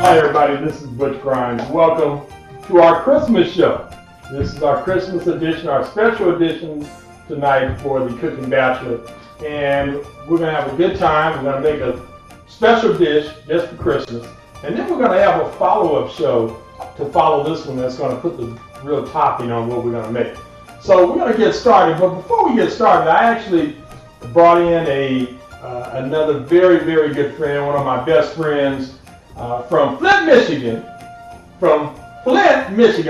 Hi everybody, this is Butch Grimes. Welcome to our Christmas show. This is our Christmas edition, our special edition tonight for the Cooking Bachelor. And we're going to have a good time. We're going to make a special dish just for Christmas. And then we're going to have a follow-up show to follow this one that's going to put the real topping on what we're going to make. So we're going to get started. But before we get started, I actually brought in another very, very good friend, one of my best friends from Flint, Michigan.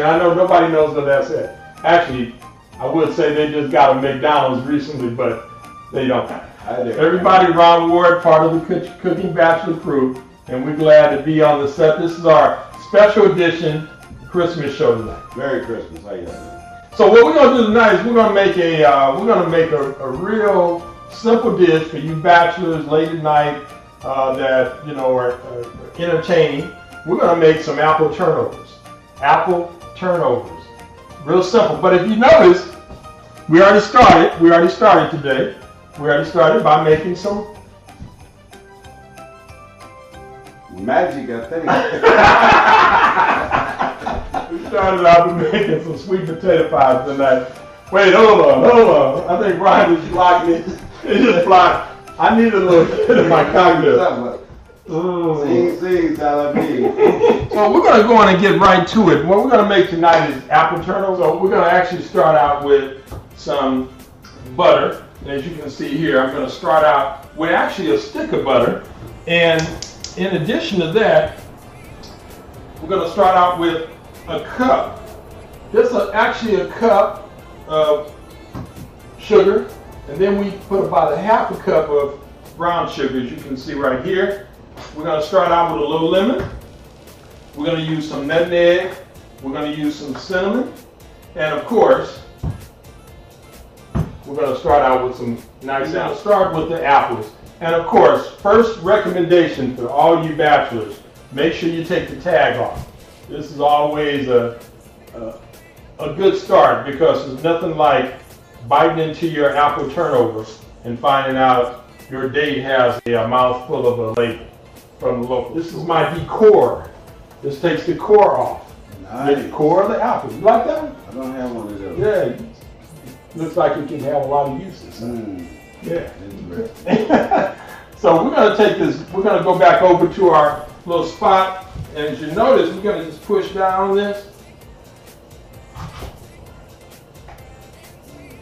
I know nobody knows what that's at. Actually, I would say they just got a McDonald's recently, but they don't. Everybody around Ward, part of the Cooking Bachelor crew, and we're glad to be on the set. This is our special edition Christmas show tonight. Merry Christmas, how you doing? So what we're going to do tonight is we're going to make a real simple dish for you bachelors late at night that are entertaining. We're going to make some apple turnovers. Apple turnovers, real simple. But if you notice, we already started today. We already started by making some magic, I think. We started out with making some sweet potato pies tonight. Wait, hold on. I think Brian is blocking it. It's just blocking. I need a little bit of my cocktail. Sing, Salamine. Well, we're going to go on and get right to it. What we're going to make tonight is apple turnovers. So we're going to actually start out with some butter. As you can see here, I'm going to start out with actually a stick of butter. And in addition to that, we're going to start out with a cup. This is actually a cup of sugar. And then we put about a half a cup of brown sugar, as you can see right here. We're going to start out with a little lemon. We're going to use some nutmeg. We're going to use some cinnamon. And of course, we're going to start out with some nice apples. Start with the apples. And of course, first recommendation for all you bachelors, make sure you take the tag off. This is always a good start because there's nothing like biting into your apple turnovers and finding out your date has a mouthful of a label from the local. This is my decor. This takes the core off. Nice. The core of the apple. You like that one? I don't have one of those. Yeah. Looks like it can have a lot of uses. Yeah. So we're going to take this, we're going to go back over to our little spot. And as you notice, we're going to just push down on this.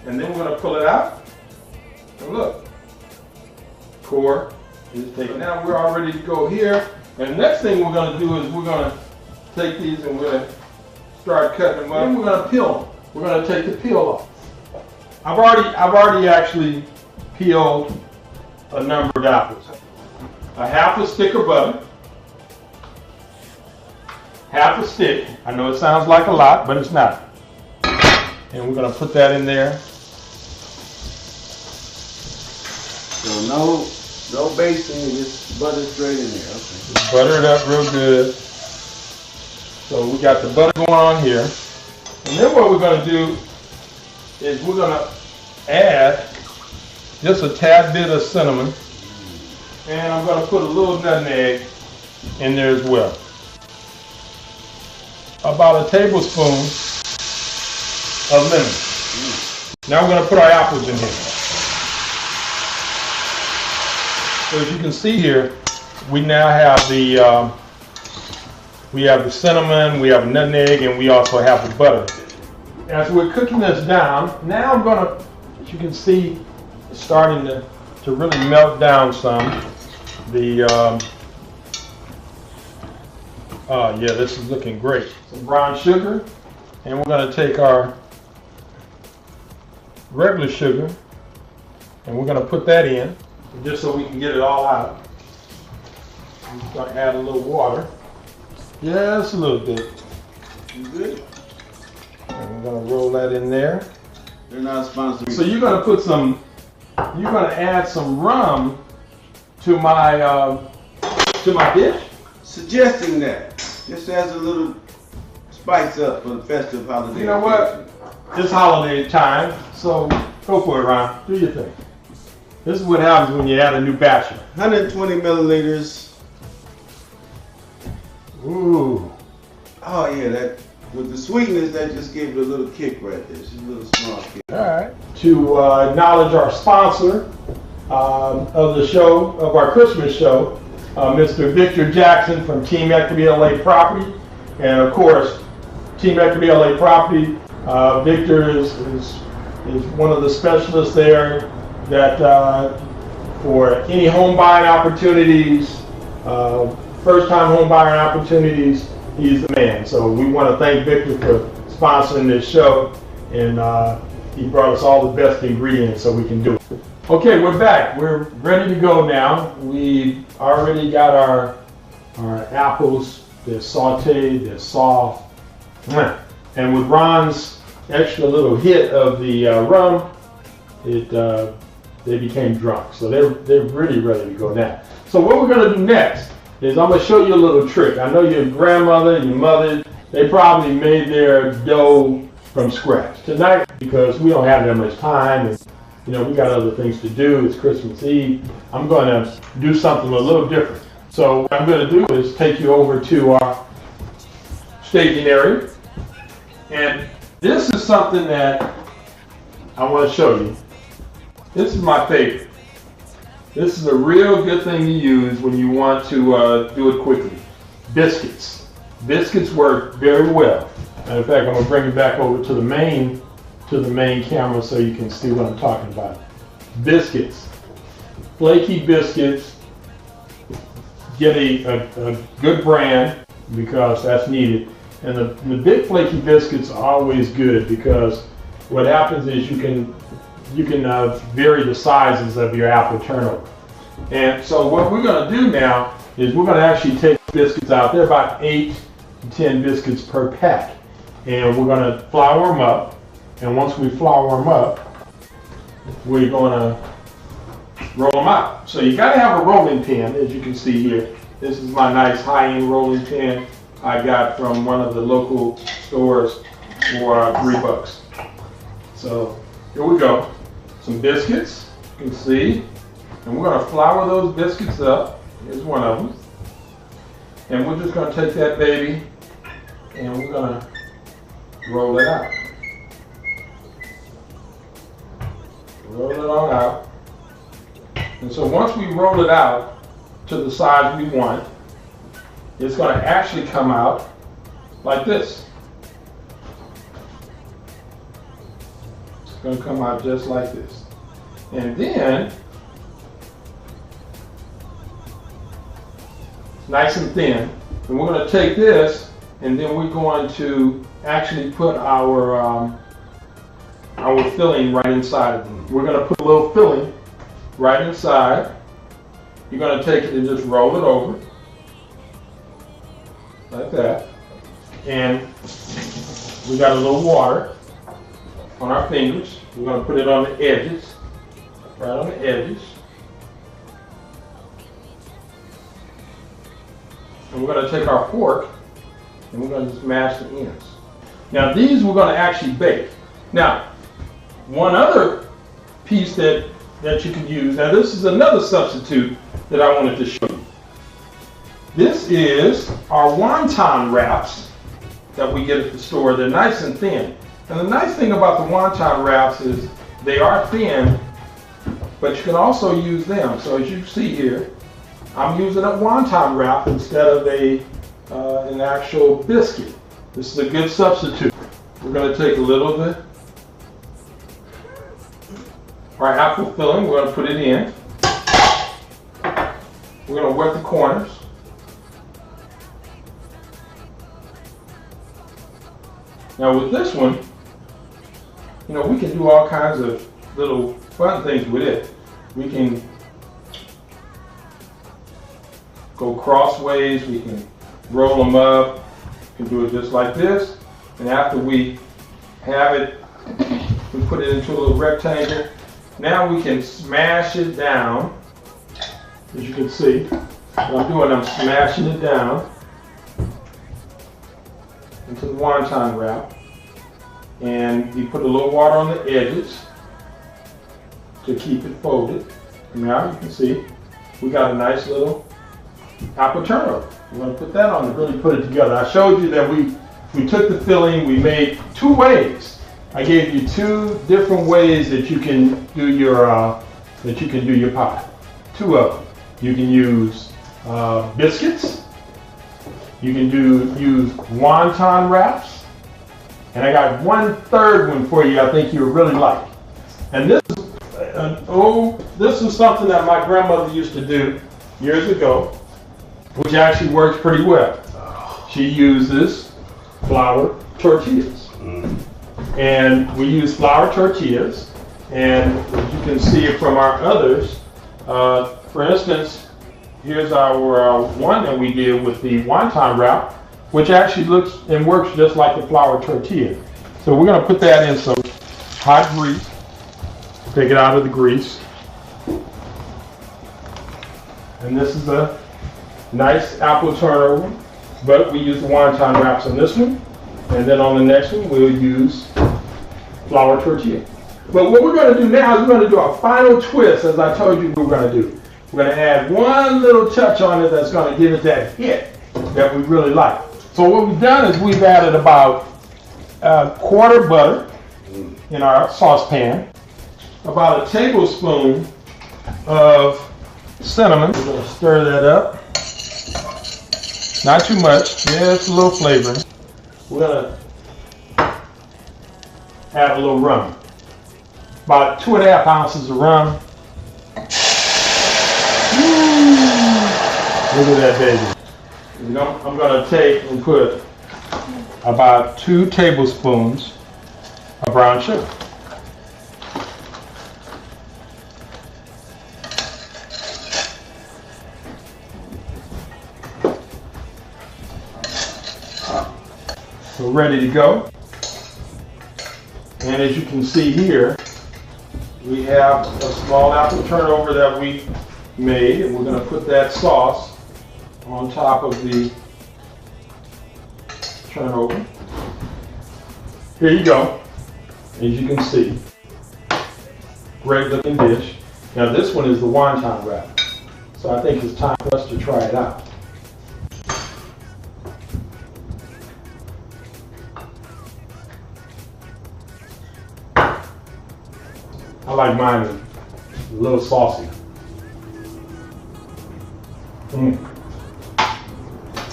And then we're going to pull it out. And look, core is taken out. We're all ready to go here. And the next thing we're going to do is we're going to take these and we're going to start cutting them up. And we're going to peel them. We're going to take the peel off. I've already actually peeled a number of apples. A half a stick of butter. Half a stick. I know it sounds like a lot, but it's not. And we're going to put that in there. So no basting, just butter straight in there. Okay. Just butter it up real good. So we got the butter going on here. And then what we're going to do is we're going to add just a tad bit of cinnamon. And I'm going to put a little nutmeg in there as well. About a tablespoon of lemon. Now we're going to put our apples in here. So as you can see here, we now have the cinnamon, we have nutmeg, and we also have the butter. As we're cooking this down, now I'm going to, as you can see, it's starting to really melt down some. Yeah, this is looking great. Some brown sugar, and we're going to take our regular sugar, and we're going to put that in, just so we can get it all out. I'm just going to add a little water. Just a little bit. Good. And we're going to roll that in there. They're not sponsored. So you're going to add some rum to my dish? Suggesting that. Just as a little spice up for the festive holiday. You know what? It's holiday time, so go for it, Ron. Do your thing. This is what happens when you add a new bachelor. 120 milliliters Ooh. Oh yeah, that with the sweetness, that just gave it a little kick right there. Just a little small kick. All right. To acknowledge our sponsor of the show, of our Christmas show, Mr. Victor Jackson from Team Equity LA Property, and of course, Team Equity LA Property. Victor is one of the specialists there that for any home buying opportunities, first-time home buying opportunities, he's the man. So we want to thank Victor for sponsoring this show, and he brought us all the best ingredients so we can do it. Okay, we're back. We're ready to go now. We already got our apples. They're sauteed, they're soft. And with Ron's extra little hit of the rum, they became drunk. So they're really ready to go now. So what we're going to do next is I'm going to show you a little trick. I know your grandmother and your mother, they probably made their dough from scratch. Tonight, because we don't have that much time, and you know, we got other things to do, it's Christmas Eve, I'm going to do something a little different. So what I'm going to do is take you over to our staging area. And this is something that I want to show you. This is my favorite. This is a real good thing to use when you want to do it quickly. Biscuits. Biscuits work very well. And in fact, I'm going to bring it back over to the main camera so you can see what I'm talking about. Biscuits. Flaky biscuits. Get a good brand because that's needed. And the big flaky biscuits are always good because what happens is you can vary the sizes of your apple turnover. And so what we're going to do now is we're going to actually take biscuits out. They're about 8 to 10 biscuits per pack. And we're going to flour them up. And once we flour them up, we're going to roll them out. So you got to have a rolling pin, as you can see here. This is my nice high-end rolling pin I got from one of the local stores for $3. So here we go. Some biscuits, you can see. And we're going to flour those biscuits up. Here's one of them. And we're just going to take that baby and we're going to roll it out. Roll it on out. And so once we roll it out to the size we want, it's going to actually come out like this. It's going to come out just like this. And then, nice and thin. And we're going to take this and then we're going to actually put our filling right inside of them. We're going to put a little filling right inside. You're going to take it and just roll it over like that. And we got a little water on our fingers. We're going to put it on the edges, right on the edges. And we're going to take our fork and we're going to just mash the ends. Now these we're going to actually bake. Now, one other piece that you can use, now this is another substitute that I wanted to show you. This is our wonton wraps that we get at the store. They're nice and thin. And the nice thing about the wonton wraps is they are thin, but you can also use them. So as you see here, I'm using a wonton wrap instead of an actual biscuit. This is a good substitute. We're going to take a little bit our apple filling, we're going to put it in. We're going to wet the corners. Now with this one, you know, we can do all kinds of little fun things with it. We can go crossways, we can roll them up, we can do it just like this. And after we have it, we put it into a little rectangle. Now we can smash it down. As you can see, what I'm doing, I'm smashing it down into the wonton wrap. And we put a little water on the edges to keep it folded. And now you can see we got a nice little apple turnover. We're going to put that on and really put it together. I showed you that we took the filling, we made 2 ways. I gave you 2 different ways that you can do your pie. 2 of them. You can use biscuits. You can use wonton wraps. And I got 1/3 one for you I think you would really like. And this is something that my grandmother used to do years ago, which actually works pretty well. She uses flour tortillas. And we use flour tortillas. And as you can see from our others, for instance, here's our one that we did with the wonton wrap, which actually looks and works just like the flour tortilla. So we're going to put that in some hot grease. Take it out of the grease. And this is a nice apple turnover, but we use the wonton wraps on this one. And then on the next one, we'll use flour tortilla. But what we're going to do now is we're going to do a final twist, as I told you we were going to do. We're going to add one little touch on it that's going to give it that hit that we really like. So what we've done is we've added about a 1/4 butter in our saucepan, about a tablespoon of cinnamon. We're going to stir that up. Not too much, just a little flavoring. We're going to add a little rum. About 2½ ounces of rum. Look at that baby. You know, I'm going to take and put about 2 tablespoons of brown sugar. We're ready to go. And as you can see here, we have a small apple turnover that we made, and we're going to put that sauce on top of the turnover. Here you go. As you can see, great looking dish. Now this one is the wonton wrap, so I think it's time for us to try it out. I like mine a little saucy.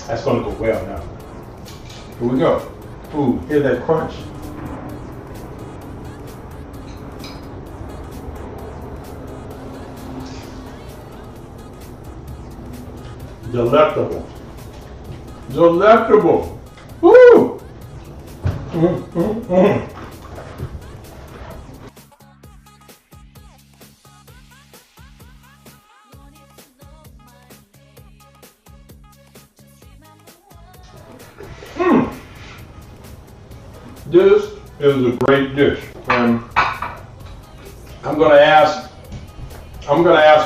That's gonna go well now. Here we go. Ooh, hear that crunch? Delectable. Delectable. Woo! This is a great dish, and I'm gonna ask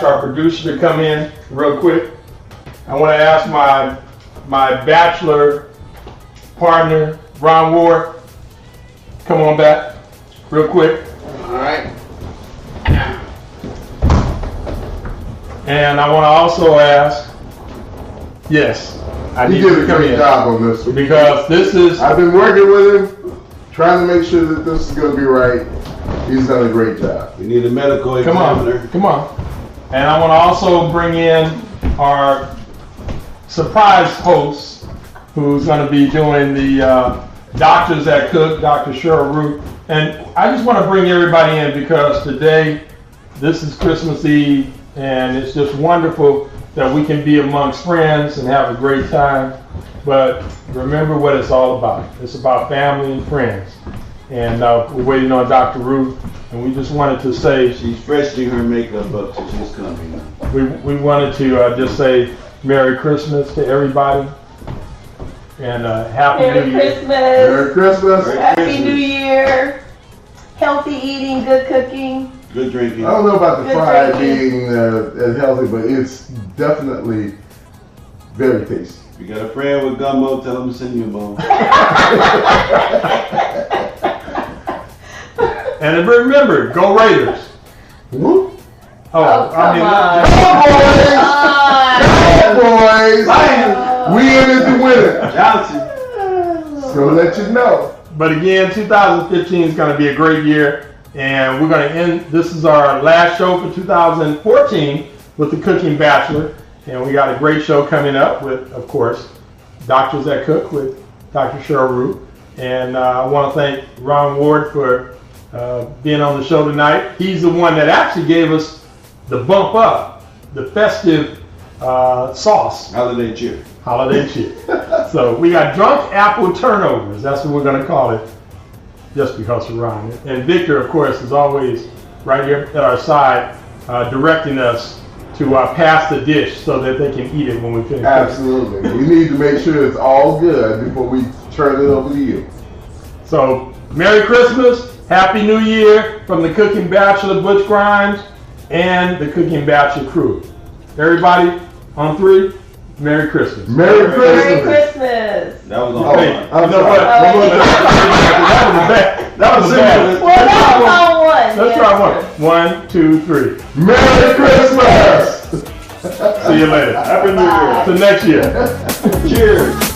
our producer to come in real quick. I want to ask my bachelor partner, Ron Ward, come on back real quick. All right. And I want to also ask, yes, I need You you did to a come great in job on this one. because this is. I've been working with him, trying to make sure that this is going to be right. He's done a great job. We need a medical Come examiner. on. And I want to also bring in our surprise host, who's going to be doing the Doctors That Cook, Dr. Cheryl Root. And I just want to bring everybody in because today, this is Christmas Eve, and it's just wonderful that we can be amongst friends and have a great time. But remember what it's all about. It's about family and friends. And we're waiting on Dr. Ruth, and we just wanted to say, She's freshening her makeup up, so she's coming. we wanted to just say Merry Christmas to everybody, and Happy Merry New Year. Christmas. Merry Christmas. Happy New Year. Healthy eating, good cooking. Good drinking. I don't know about the Good fry drinking. being as healthy, but it's definitely very tasty. If you got a friend with gumbo, tell him to send you a bone. And remember, go Raiders. Whoop. Oh, come on. Boys, we in it to win it. Johnson. So let you know. But again, 2015 is going to be a great year, and we're going to end. This is our last show for 2014 with the Cooking Bachelor, and we got a great show coming up with, of course, Doctors That Cook with Dr. Cheryl Root. And I want to thank Ron Ward for being on the show tonight. He's the one that actually gave us the bump up, the festive sauce. Holiday cheer. Holiday cheer. So we got drunk apple turnovers. That's what we're going to call it, just because of Ron. And Victor, of course, is always right here at our side, directing us to pass the dish so that they can eat it when we finish. Absolutely. We need to make sure it's all good before we turn it over to you. So, Merry Christmas, Happy New Year from the Cooking Bachelor, Butch Grimes, and the Cooking Bachelor crew. Everybody, on 3, Merry Christmas. Merry Christmas. Merry Christmas. That was on Hey, one. you know what? Oh, wait. That was bad. Well, that was on one. Let's Yeah. try one. 1, 2, 3. Merry Christmas. See you later. Happy New Year. Till next year. Cheers.